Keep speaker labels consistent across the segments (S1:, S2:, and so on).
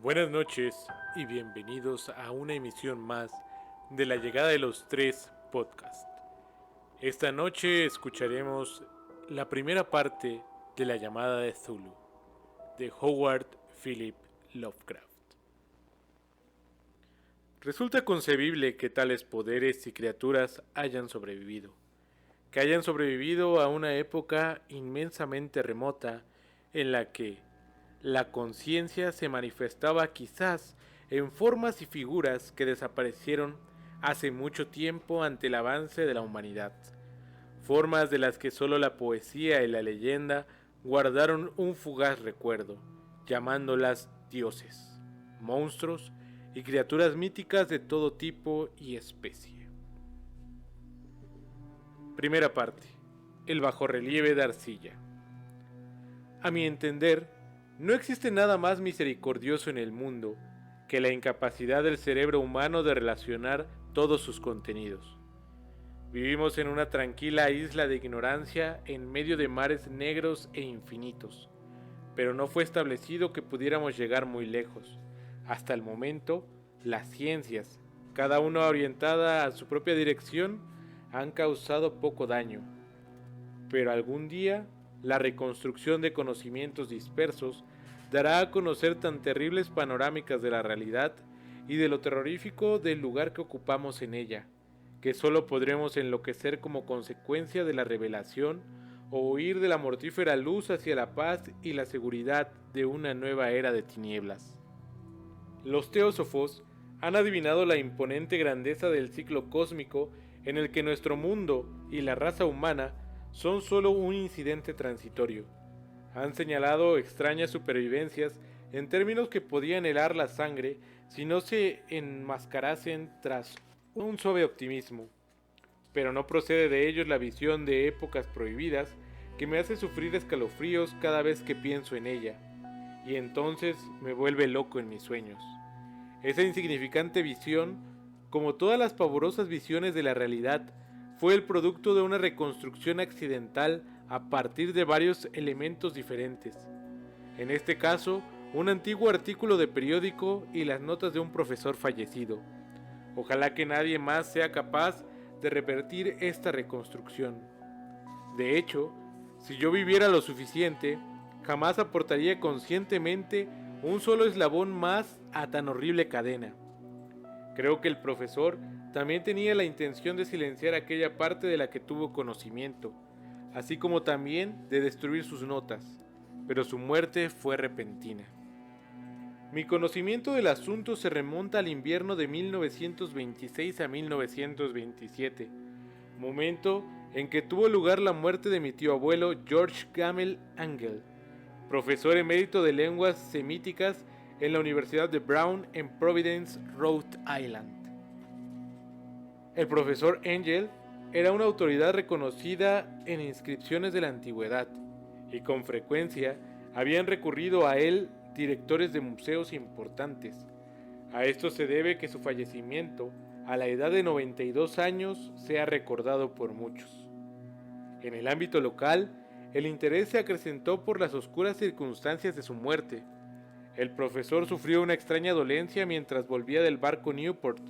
S1: Buenas noches y bienvenidos a una emisión más de La Llegada de los Tres Podcast. Esta noche escucharemos la primera parte de La Llamada de Cthulhu, de Howard Philip Lovecraft. Resulta concebible que tales poderes y criaturas hayan sobrevivido, que hayan sobrevivido a una época inmensamente remota en la que la conciencia se manifestaba quizás en formas y figuras que desaparecieron hace mucho tiempo ante el avance de la humanidad, formas de las que solo la poesía y la leyenda guardaron un fugaz recuerdo, llamándolas dioses, monstruos y criaturas míticas de todo tipo y especie. Primera parte: el bajorrelieve de arcilla. A mi entender, no existe nada más misericordioso en el mundo que la incapacidad del cerebro humano de relacionar todos sus contenidos. Vivimos en una tranquila isla de ignorancia en medio de mares negros e infinitos, pero no fue establecido que pudiéramos llegar muy lejos. Hasta el momento, las ciencias, cada una orientada a su propia dirección, han causado poco daño. Pero algún día, la reconstrucción de conocimientos dispersos dará a conocer tan terribles panorámicas de la realidad y de lo terrorífico del lugar que ocupamos en ella, que solo podremos enloquecer como consecuencia de la revelación o huir de la mortífera luz hacia la paz y la seguridad de una nueva era de tinieblas. Los teósofos han adivinado la imponente grandeza del ciclo cósmico en el que nuestro mundo y la raza humana son solo un incidente transitorio. Han señalado extrañas supervivencias en términos que podían helar la sangre si no se enmascarasen tras un suave optimismo. Pero no procede de ellos la visión de épocas prohibidas que me hace sufrir escalofríos cada vez que pienso en ella, y entonces me vuelve loco en mis sueños. Esa insignificante visión, como todas las pavorosas visiones de la realidad, fue el producto de una reconstrucción accidental a partir de varios elementos diferentes. En este caso, un antiguo artículo de periódico y las notas de un profesor fallecido. Ojalá que nadie más sea capaz de repetir esta reconstrucción. De hecho, si yo viviera lo suficiente, jamás aportaría conscientemente un solo eslabón más a tan horrible cadena. Creo que el profesor también tenía la intención de silenciar aquella parte de la que tuvo conocimiento, así como también de destruir sus notas, pero su muerte fue repentina. Mi conocimiento del asunto se remonta al invierno de 1926 a 1927, momento en que tuvo lugar la muerte de mi tío abuelo George Gamel Angel, profesor emérito de lenguas semíticas en la Universidad de Brown en Providence, Rhode Island. El profesor Angel era una autoridad reconocida en inscripciones de la antigüedad, y con frecuencia habían recurrido a él directores de museos importantes. A esto se debe que su fallecimiento, a la edad de 92 años, sea recordado por muchos. En el ámbito local, el interés se acrecentó por las oscuras circunstancias de su muerte. El profesor sufrió una extraña dolencia mientras volvía del barco Newport.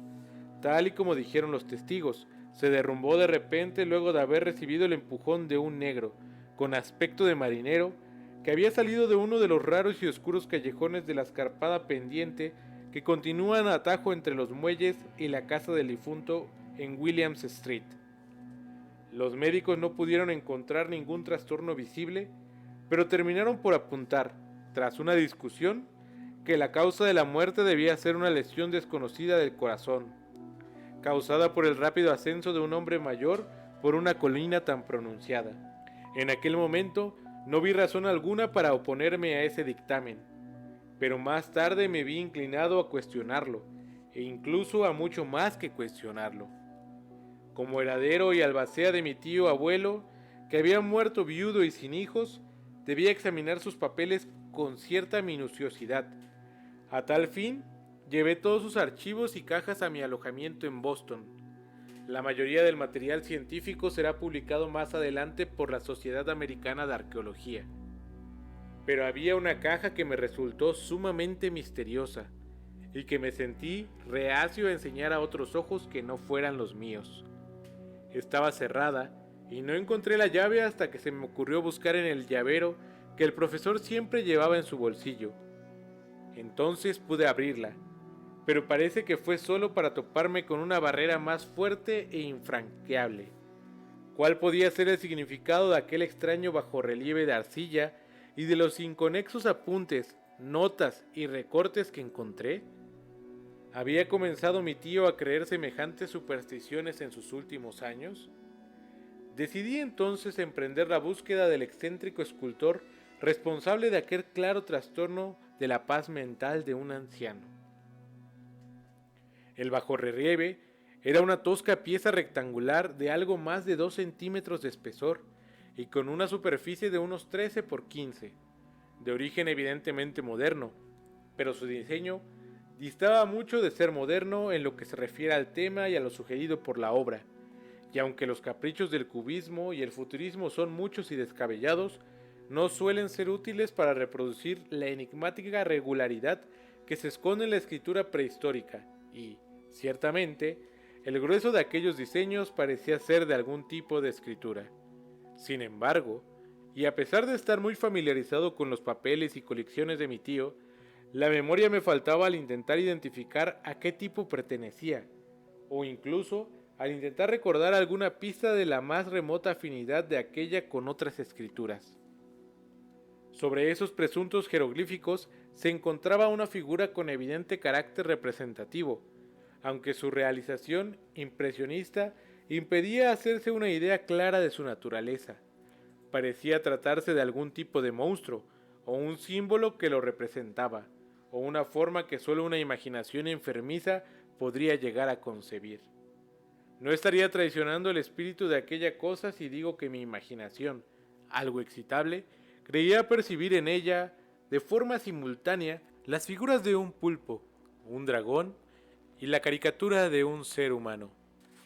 S1: Tal y como dijeron los testigos, se derrumbó de repente luego de haber recibido el empujón de un negro, con aspecto de marinero, que había salido de uno de los raros y oscuros callejones de la escarpada pendiente que continúan a atajo entre los muelles y la casa del difunto en Williams Street. Los médicos no pudieron encontrar ningún trastorno visible, pero terminaron por apuntar, tras una discusión, que la causa de la muerte debía ser una lesión desconocida del corazón, causada por el rápido ascenso de un hombre mayor por una colina tan pronunciada. En aquel momento no vi razón alguna para oponerme a ese dictamen, pero más tarde me vi inclinado a cuestionarlo, e incluso a mucho más que cuestionarlo. Como heredero y albacea de mi tío abuelo, que había muerto viudo y sin hijos, debía examinar sus papeles con cierta minuciosidad. A tal fin, llevé todos sus archivos y cajas a mi alojamiento en Boston. La mayoría del material científico será publicado más adelante por la Sociedad Americana de Arqueología. pero había una caja que me resultó sumamente misteriosa y que me sentí reacio a enseñar a otros ojos que no fueran los míos. Estaba cerrada y no encontré la llave hasta que se me ocurrió buscar en el llavero que el profesor siempre llevaba en su bolsillo. Entonces pude abrirla, pero parece que fue solo para toparme con una barrera más fuerte e infranqueable. ¿Cuál podía ser el significado de aquel extraño bajorrelieve de arcilla y de los inconexos apuntes, notas y recortes que encontré? ¿Había comenzado mi tío a creer semejantes supersticiones en sus últimos años? Decidí entonces emprender la búsqueda del excéntrico escultor responsable de aquel claro trastorno de la paz mental de un anciano. El bajorrelieve era una tosca pieza rectangular de algo más de 2 centímetros de espesor y con una superficie de unos 13 por 15, de origen evidentemente moderno, pero su diseño distaba mucho de ser moderno en lo que se refiere al tema y a lo sugerido por la obra, y aunque los caprichos del cubismo y el futurismo son muchos y descabellados, no suelen ser útiles para reproducir la enigmática regularidad que se esconde en la escritura prehistórica y, ciertamente, el grueso de aquellos diseños parecía ser de algún tipo de escritura. Sin embargo, y a pesar de estar muy familiarizado con los papeles y colecciones de mi tío, la memoria me faltaba al intentar identificar a qué tipo pertenecía, o incluso al intentar recordar alguna pista de la más remota afinidad de aquella con otras escrituras. Sobre esos presuntos jeroglíficos se encontraba una figura con evidente carácter representativo, aunque su realización impresionista impedía hacerse una idea clara de su naturaleza. Parecía tratarse de algún tipo de monstruo, o un símbolo que lo representaba, o una forma que solo una imaginación enfermiza podría llegar a concebir. No estaría traicionando el espíritu de aquella cosa si digo que mi imaginación, algo excitable, creía percibir en ella, de forma simultánea, las figuras de un pulpo, un dragón y la caricatura de un ser humano.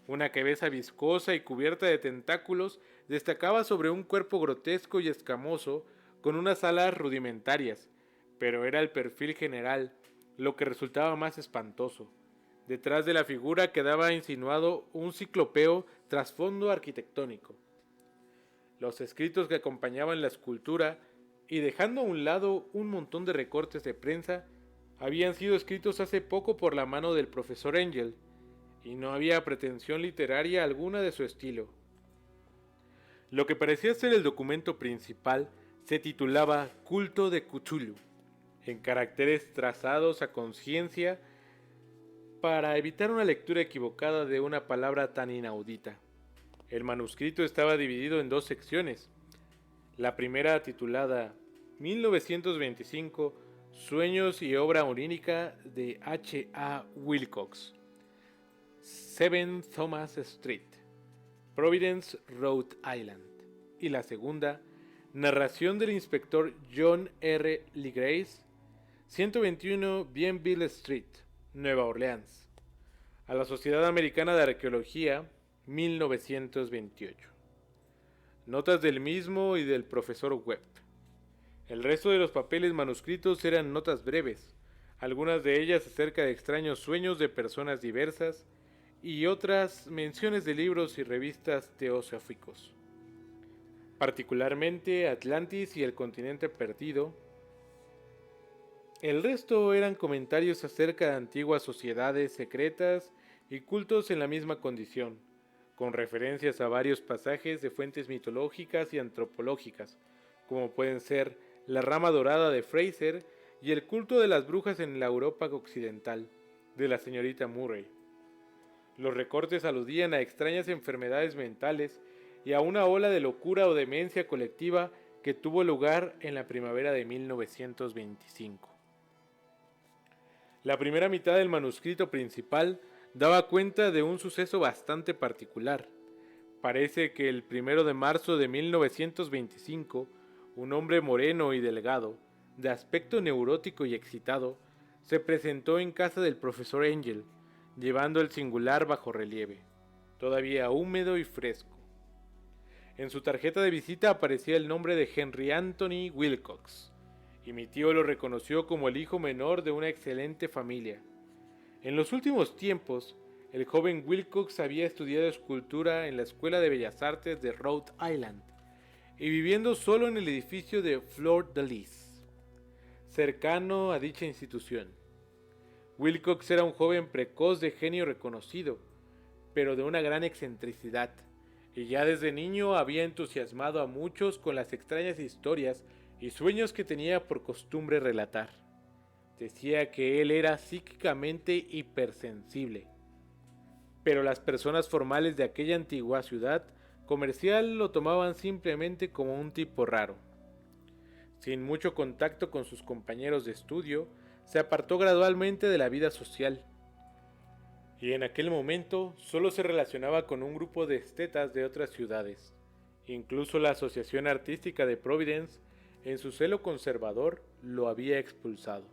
S1: Una cabeza viscosa y cubierta de tentáculos destacaba sobre un cuerpo grotesco y escamoso con unas alas rudimentarias, pero era el perfil general, lo que resultaba más espantoso. Detrás de la figura quedaba insinuado un ciclopeo trasfondo arquitectónico. Los escritos que acompañaban la escultura, y dejando a un lado un montón de recortes de prensa, habían sido escritos hace poco por la mano del profesor Engel, y no había pretensión literaria alguna de su estilo. Lo que parecía ser el documento principal se titulaba Culto de Cthulhu, en caracteres trazados a conciencia para evitar una lectura equivocada de una palabra tan inaudita. El manuscrito estaba dividido en 2 secciones. La primera, titulada 1925, Sueños y obra onírica de H. A. Wilcox, 7 Thomas Street, Providence, Rhode Island. Y la segunda, narración del inspector John R. Legrace, 121 Bienville Street, Nueva Orleans, a la Sociedad Americana de Arqueología, 1928. Notas del mismo y del profesor Webb. El resto de los papeles manuscritos eran notas breves, algunas de ellas acerca de extraños sueños de personas diversas y otras menciones de libros y revistas teosóficos. Particularmente Atlantis y el continente perdido. El resto eran comentarios acerca de antiguas sociedades secretas y cultos en la misma condición, con referencias a varios pasajes de fuentes mitológicas y antropológicas, como pueden ser la rama dorada de Fraser y el culto de las brujas en la Europa occidental, de la señorita Murray. Los recortes aludían a extrañas enfermedades mentales y a una ola de locura o demencia colectiva que tuvo lugar en la primavera de 1925. La primera mitad del manuscrito principal daba cuenta de un suceso bastante particular. Parece que el 1 de marzo de 1925, un hombre moreno y delgado, de aspecto neurótico y excitado, se presentó en casa del profesor Engel, llevando el singular bajorrelieve, todavía húmedo y fresco. En su tarjeta de visita aparecía el nombre de Henry Anthony Wilcox, y mi tío lo reconoció como el hijo menor de una excelente familia. En los últimos tiempos, el joven Wilcox había estudiado escultura en la Escuela de Bellas Artes de Rhode Island y viviendo solo en el edificio de Fleur de Lis, cercano a dicha institución. Wilcox era un joven precoz de genio reconocido, pero de una gran excentricidad, y ya desde niño había entusiasmado a muchos con las extrañas historias y sueños que tenía por costumbre relatar. Decía que él era psíquicamente hipersensible, pero las personas formales de aquella antigua ciudad comercial lo tomaban simplemente como un tipo raro. Sin mucho contacto con sus compañeros de estudio, se apartó gradualmente de la vida social, y en aquel momento solo se relacionaba con un grupo de estetas de otras ciudades. Incluso la Asociación Artística de Providence, en su celo conservador, lo había expulsado.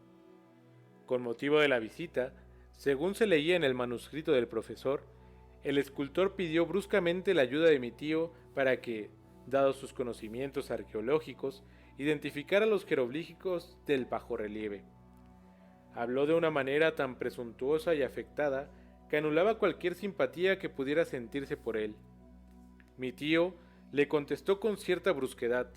S1: Con motivo de la visita, según se leía en el manuscrito del profesor, el escultor pidió bruscamente la ayuda de mi tío para que, dados sus conocimientos arqueológicos, identificara los jeroglíficos del bajorrelieve. Habló de una manera tan presuntuosa y afectada que anulaba cualquier simpatía que pudiera sentirse por él. Mi tío le contestó con cierta brusquedad,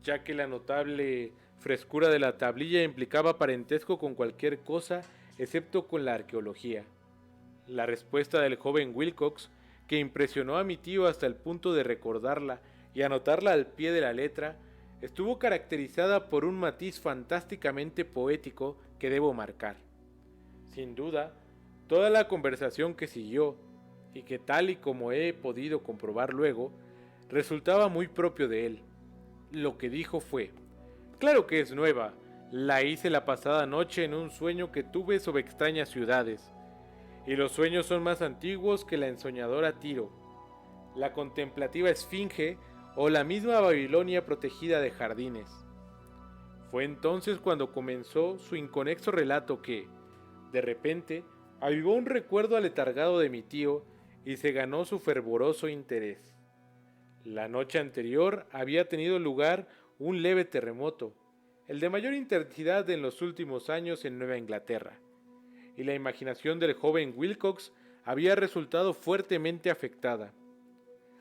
S1: ya que la notable frescura de la tablilla implicaba parentesco con cualquier cosa excepto con la arqueología. La respuesta del joven Wilcox, que impresionó a mi tío hasta el punto de recordarla y anotarla al pie de la letra, estuvo caracterizada por un matiz fantásticamente poético que debo marcar. Sin duda, toda la conversación que siguió, y que tal y como he podido comprobar luego, resultaba muy propio de él. Lo que dijo fue: «Claro que es nueva, la hice la pasada noche en un sueño que tuve sobre extrañas ciudades, y los sueños son más antiguos que la ensoñadora Tiro, la contemplativa Esfinge o la misma Babilonia protegida de jardines». Fue entonces cuando comenzó su inconexo relato que, de repente, avivó un recuerdo aletargado de mi tío y se ganó su fervoroso interés. La noche anterior había tenido lugar un leve terremoto, el de mayor intensidad en los últimos años en Nueva Inglaterra, y la imaginación del joven Wilcox había resultado fuertemente afectada.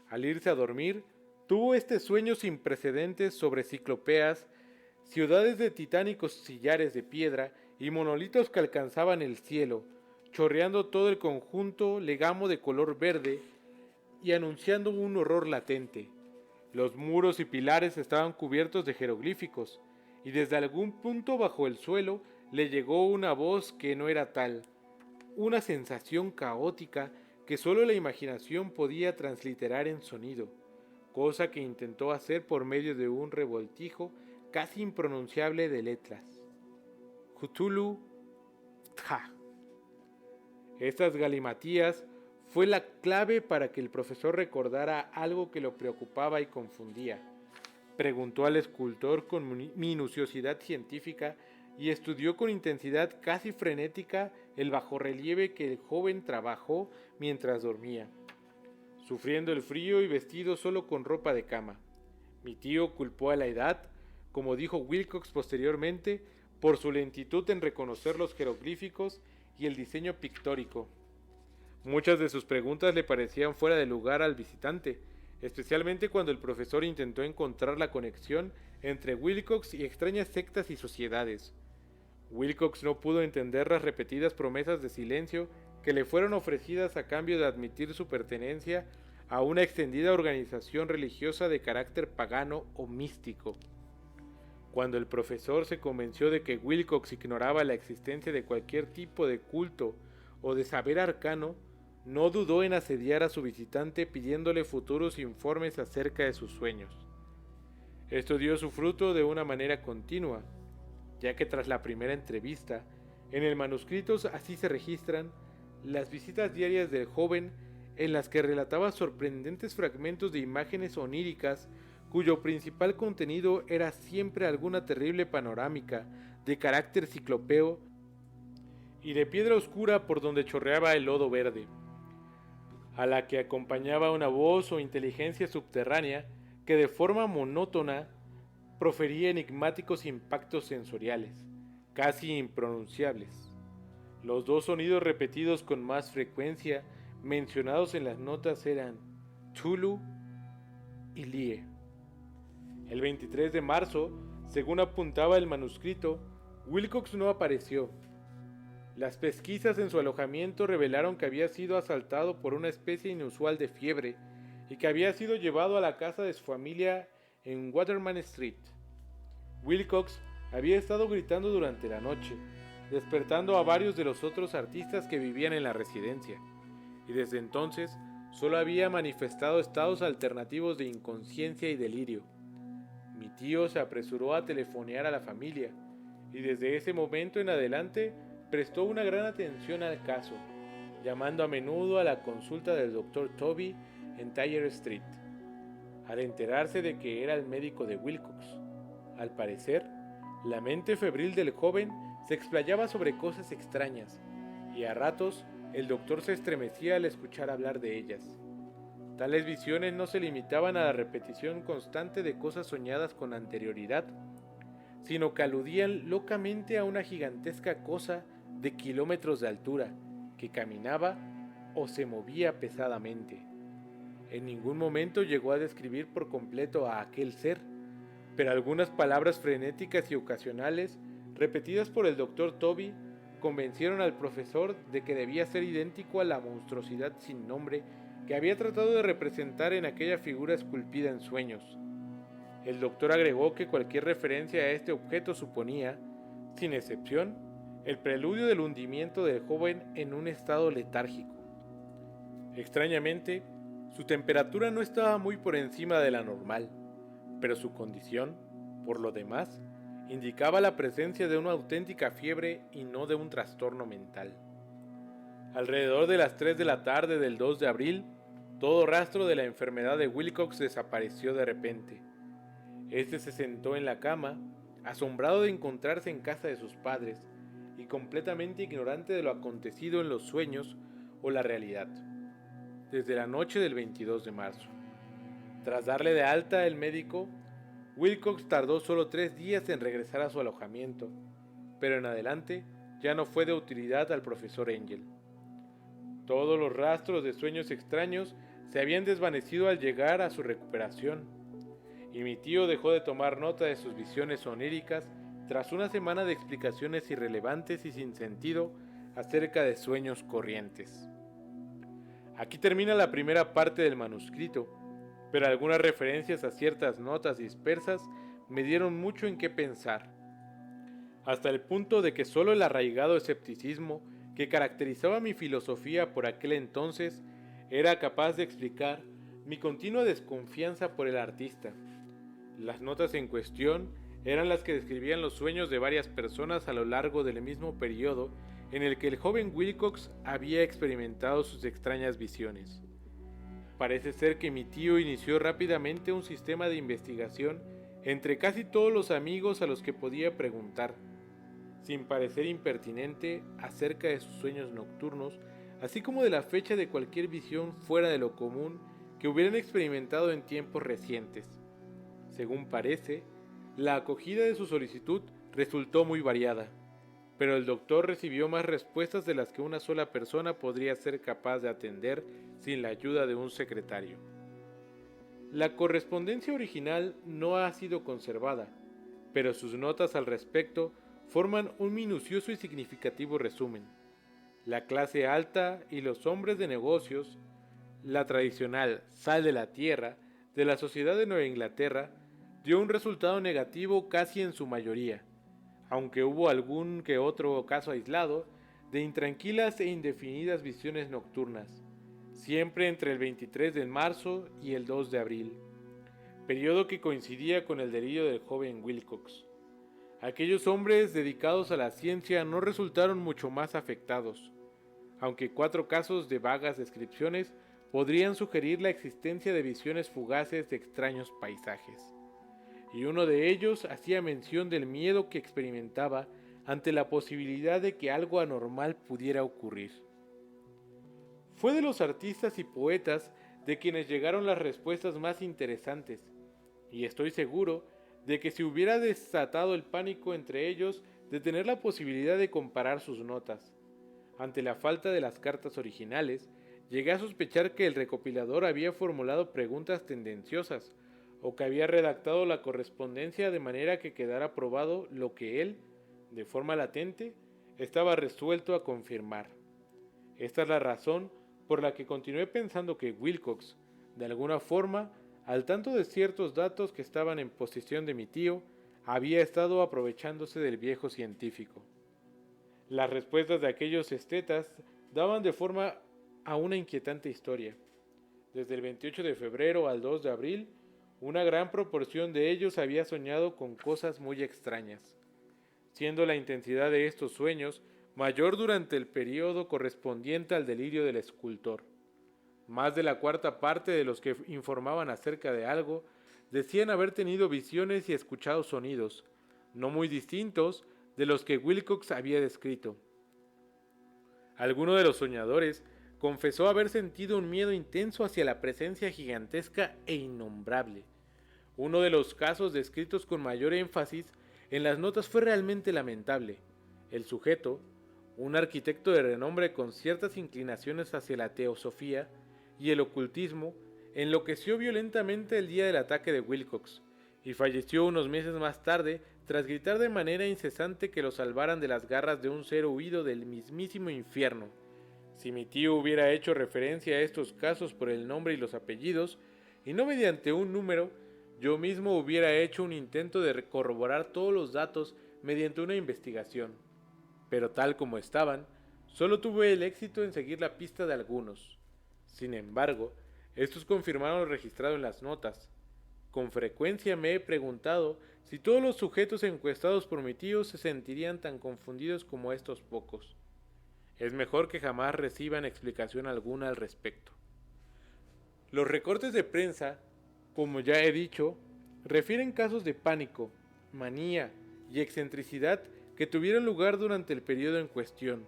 S1: Al irse a dormir, tuvo este sueño sin precedentes sobre ciclopeas, ciudades de titánicos sillares de piedra y monolitos que alcanzaban el cielo, chorreando todo el conjunto legamo de color verde y anunciando un horror latente. Los muros y pilares estaban cubiertos de jeroglíficos, y desde algún punto bajo el suelo le llegó una voz que no era tal, una sensación caótica que solo la imaginación podía transliterar en sonido, cosa que intentó hacer por medio de un revoltijo casi impronunciable de letras. Cthulhu Tja. Estas galimatías fue la clave para que el profesor recordara algo que lo preocupaba y confundía. Preguntó al escultor con minuciosidad científica y estudió con intensidad casi frenética el bajorrelieve que el joven trabajó mientras dormía, sufriendo el frío y vestido solo con ropa de cama. Mi tío culpó a la edad, como dijo Wilcox posteriormente, por su lentitud en reconocer los jeroglíficos y el diseño pictórico. Muchas de sus preguntas le parecían fuera de lugar al visitante, especialmente cuando el profesor intentó encontrar la conexión entre Wilcox y extrañas sectas y sociedades. Wilcox no pudo entender las repetidas promesas de silencio que le fueron ofrecidas a cambio de admitir su pertenencia a una extendida organización religiosa de carácter pagano o místico. Cuando el profesor se convenció de que Wilcox ignoraba la existencia de cualquier tipo de culto o de saber arcano, no dudó en asediar a su visitante pidiéndole futuros informes acerca de sus sueños. Esto dio su fruto de una manera continua, ya que tras la primera entrevista, en el manuscrito así se registran las visitas diarias del joven en las que relataba sorprendentes fragmentos de imágenes oníricas cuyo principal contenido era siempre alguna terrible panorámica de carácter ciclopeo y de piedra oscura por donde chorreaba el lodo verde, a la que acompañaba una voz o inteligencia subterránea que de forma monótona profería enigmáticos impactos sensoriales, casi impronunciables. Los dos sonidos repetidos con más frecuencia mencionados en las notas eran Tulu y Lie. El 23 de marzo, según apuntaba el manuscrito, Wilcox no apareció. Las pesquisas en su alojamiento revelaron que había sido asaltado por una especie inusual de fiebre y que había sido llevado a la casa de su familia en Waterman Street. Wilcox había estado gritando durante la noche, despertando a varios de los otros artistas que vivían en la residencia, y desde entonces solo había manifestado estados alternativos de inconsciencia y delirio. Mi tío se apresuró a telefonear a la familia, y desde ese momento en adelante prestó una gran atención al caso, llamando a menudo a la consulta del Dr. Toby en Thayer Street, al enterarse de que era el médico de Wilcox. Al parecer, la mente febril del joven se explayaba sobre cosas extrañas, y a ratos el doctor se estremecía al escuchar hablar de ellas. Tales visiones no se limitaban a la repetición constante de cosas soñadas con anterioridad, sino que aludían locamente a una gigantesca cosa de kilómetros de altura, que caminaba o se movía pesadamente. En ningún momento llegó a describir por completo a aquel ser, pero algunas palabras frenéticas y ocasionales, repetidas por el doctor Toby, convencieron al profesor de que debía ser idéntico a la monstruosidad sin nombre que había tratado de representar en aquella figura esculpida en sueños. El doctor agregó que cualquier referencia a este objeto suponía, sin excepción, el preludio del hundimiento del joven en un estado letárgico. Extrañamente, su temperatura no estaba muy por encima de la normal, pero su condición, por lo demás, indicaba la presencia de una auténtica fiebre y no de un trastorno mental. Alrededor de las 3 de la tarde del 2 de abril, todo rastro de la enfermedad de Wilcox desapareció de repente. Este se sentó en la cama, asombrado de encontrarse en casa de sus padres y completamente ignorante de lo acontecido en los sueños o la realidad, desde la noche del 22 de marzo. Tras darle de alta el médico, Wilcox tardó solo 3 días en regresar a su alojamiento, pero en adelante ya no fue de utilidad al profesor Angel. Todos los rastros de sueños extraños se habían desvanecido al llegar a su recuperación, y mi tío dejó de tomar nota de sus visiones oníricas tras una semana de explicaciones irrelevantes y sin sentido acerca de sueños corrientes. Aquí termina la primera parte del manuscrito, pero algunas referencias a ciertas notas dispersas me dieron mucho en qué pensar, hasta el punto de que solo el arraigado escepticismo que caracterizaba mi filosofía por aquel entonces era capaz de explicar mi continua desconfianza por el artista. Las notas en cuestión eran las que describían los sueños de varias personas a lo largo del mismo periodo en el que el joven Wilcox había experimentado sus extrañas visiones. Parece ser que mi tío inició rápidamente un sistema de investigación entre casi todos los amigos a los que podía preguntar, sin parecer impertinente, acerca de sus sueños nocturnos, así como de la fecha de cualquier visión fuera de lo común que hubieran experimentado en tiempos recientes. Según parece, la acogida de su solicitud resultó muy variada, pero el doctor recibió más respuestas de las que una sola persona podría ser capaz de atender sin la ayuda de un secretario. La correspondencia original no ha sido conservada, pero sus notas al respecto forman un minucioso y significativo resumen. La clase alta y los hombres de negocios, la tradicional sal de la tierra de la sociedad de Nueva Inglaterra, dio un resultado negativo casi en su mayoría, aunque hubo algún que otro caso aislado de intranquilas e indefinidas visiones nocturnas, siempre entre el 23 de marzo y el 2 de abril, periodo que coincidía con el delirio del joven Wilcox. Aquellos hombres dedicados a la ciencia no resultaron mucho más afectados, aunque 4 casos de vagas descripciones podrían sugerir la existencia de visiones fugaces de extraños paisajes, y uno de ellos hacía mención del miedo que experimentaba ante la posibilidad de que algo anormal pudiera ocurrir. Fue de los artistas y poetas de quienes llegaron las respuestas más interesantes, y estoy seguro de que se hubiera desatado el pánico entre ellos de tener la posibilidad de comparar sus notas. Ante la falta de las cartas originales, llegué a sospechar que el recopilador había formulado preguntas tendenciosas, o que había redactado la correspondencia de manera que quedara probado lo que él, de forma latente, estaba resuelto a confirmar. Esta es la razón por la que continué pensando que Wilcox, de alguna forma, al tanto de ciertos datos que estaban en posesión de mi tío, había estado aprovechándose del viejo científico. Las respuestas de aquellos estetas daban de forma a una inquietante historia. Desde el 28 de febrero al 2 de abril, una gran proporción de ellos había soñado con cosas muy extrañas, siendo la intensidad de estos sueños mayor durante el periodo correspondiente al delirio del escultor. Más de la cuarta parte de los que informaban acerca de algo decían haber tenido visiones y escuchado sonidos, no muy distintos de los que Wilcox había descrito. Alguno de los soñadores confesó haber sentido un miedo intenso hacia la presencia gigantesca e innombrable. Uno de los casos descritos con mayor énfasis en las notas fue realmente lamentable. El sujeto, un arquitecto de renombre con ciertas inclinaciones hacia la teosofía y el ocultismo, enloqueció violentamente el día del ataque de Wilcox y falleció unos meses más tarde tras gritar de manera incesante que lo salvaran de las garras de un ser huido del mismísimo infierno. Si mi tío hubiera hecho referencia a estos casos por el nombre y los apellidos, y no mediante un número, yo mismo hubiera hecho un intento de corroborar todos los datos mediante una investigación. Pero tal como estaban, solo tuve el éxito en seguir la pista de algunos. Sin embargo, estos confirmaron lo registrado en las notas. Con frecuencia me he preguntado si todos los sujetos encuestados por mi tío se sentirían tan confundidos como estos pocos. Es mejor que jamás reciban explicación alguna al respecto. Los recortes de prensa, como ya he dicho, refieren casos de pánico, manía y excentricidad que tuvieron lugar durante el periodo en cuestión.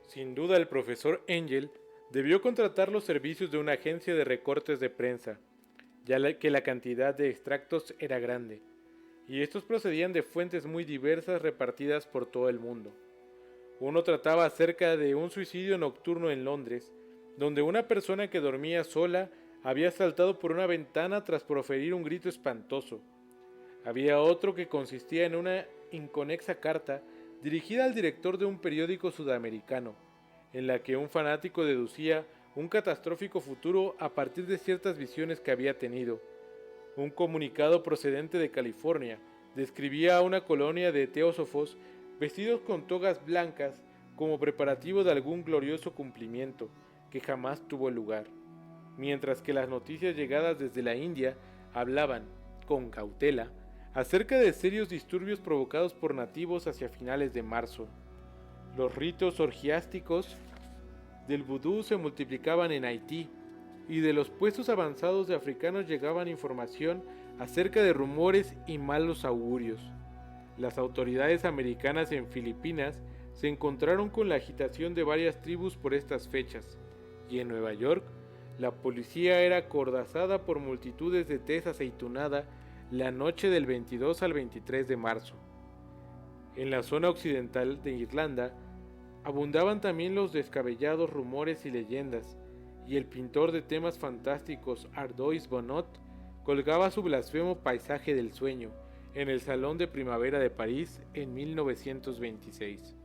S1: Sin duda el profesor Engel debió contratar los servicios de una agencia de recortes de prensa, ya que la cantidad de extractos era grande, y estos procedían de fuentes muy diversas repartidas por todo el mundo. Uno trataba acerca de un suicidio nocturno en Londres, donde una persona que dormía sola había saltado por una ventana tras proferir un grito espantoso. Había otro que consistía en una inconexa carta dirigida al director de un periódico sudamericano, en la que un fanático deducía un catastrófico futuro a partir de ciertas visiones que había tenido. Un comunicado procedente de California describía a una colonia de teósofos vestidos con togas blancas como preparativo de algún glorioso cumplimiento que jamás tuvo lugar, mientras que las noticias llegadas desde la India hablaban, con cautela, acerca de serios disturbios provocados por nativos hacia finales de marzo. Los ritos orgiásticos del vudú se multiplicaban en Haití, y de los puestos avanzados de africanos llegaban información acerca de rumores y malos augurios. Las autoridades americanas en Filipinas se encontraron con la agitación de varias tribus por estas fechas, y en Nueva York, la policía era acordazada por multitudes de tez aceitunada la noche del 22 al 23 de marzo. En la zona occidental de Irlanda, abundaban también los descabellados rumores y leyendas, y el pintor de temas fantásticos Ardois Bonnot colgaba su blasfemo paisaje del sueño en el Salón de Primavera de París en 1926.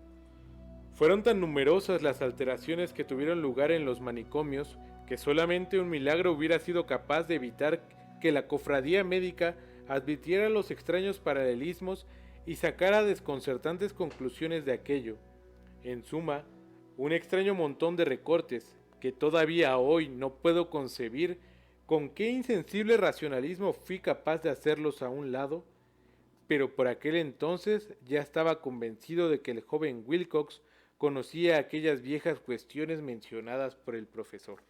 S1: Fueron tan numerosas las alteraciones que tuvieron lugar en los manicomios que solamente un milagro hubiera sido capaz de evitar que la cofradía médica advirtiera los extraños paralelismos y sacara desconcertantes conclusiones de aquello. En suma, un extraño montón de recortes que todavía hoy no puedo concebir con qué insensible racionalismo fui capaz de hacerlos a un lado, pero por aquel entonces ya estaba convencido de que el joven Wilcox conocía aquellas viejas cuestiones mencionadas por el profesor.